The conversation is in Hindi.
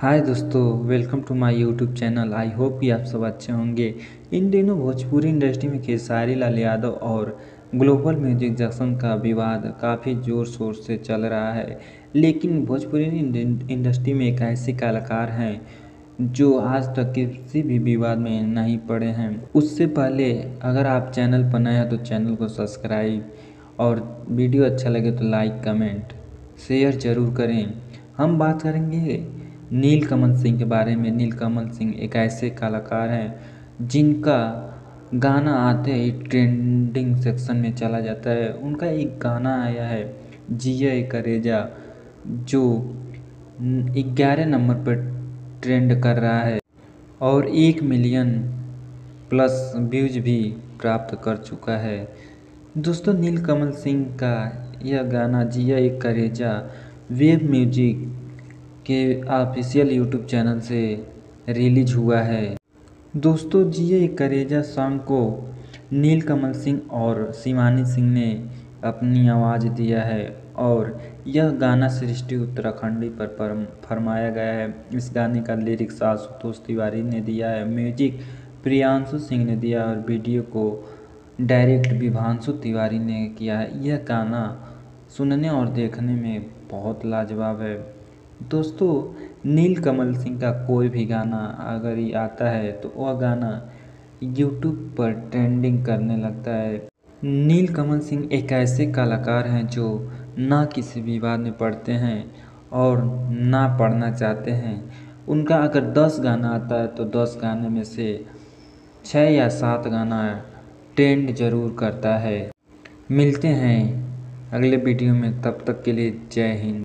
हाय दोस्तों, welcome to my YouTube channel. I hope कि आप सब अच्छे होंगे। इन दिनों भोजपुरी इंडस्ट्री में खेसारी लाल यादव और ग्लोबल म्यूजिक जंक्शन का विवाद काफ़ी ज़ोर शोर से चल रहा है। लेकिन भोजपुरी इंडस्ट्री में एक ऐसे कलाकार हैं जो आज तक किसी भी विवाद में नहीं पड़े हैं। उससे पहले अगर आप चैनल पर नए हैं तो चैनल को सब्सक्राइब और वीडियो अच्छा लगे तो लाइक कमेंट शेयर ज़रूर करें। हम बात करेंगे नीलकमल सिंह के बारे में। नीलकमल सिंह एक ऐसे कलाकार हैं जिनका गाना आते ही ट्रेंडिंग सेक्शन में चला जाता है। उनका एक गाना आया है जिया ए करेजा, जो 11 नंबर पर ट्रेंड कर रहा है और 1 मिलियन प्लस व्यूज भी प्राप्त कर चुका है। दोस्तों, नीलकमल सिंह का यह गाना जिया ए करेजा वेब म्यूजिक के ऑफिशियल यूट्यूब चैनल से रिलीज हुआ है। दोस्तों, जिया ए करेजा सॉन्ग को नीलकमल सिंह और शिवानी सिंह ने अपनी आवाज़ दिया है और यह गाना सृष्टि उत्तराखंडी पर फरमाया गया है। इस गाने का लिरिक्स आशुतोष तिवारी ने दिया है, म्यूजिक प्रियांशु सिंह ने दिया और वीडियो को डायरेक्ट विभांशु तिवारी ने किया है। यह गाना सुनने और देखने में बहुत लाजवाब है। दोस्तों, नीलकमल सिंह का कोई भी गाना अगर ये आता है तो वह गाना यूट्यूब पर ट्रेंडिंग करने लगता है। नीलकमल सिंह एक ऐसे कलाकार हैं जो ना किसी विवाद में पड़ते हैं और ना पढ़ना चाहते हैं। उनका अगर 10 गाना आता है तो 10 गाने में से 6 या 7 गाना ट्रेंड ज़रूर करता है। मिलते हैं अगले वीडियो में, तब तक के लिए जय हिंद।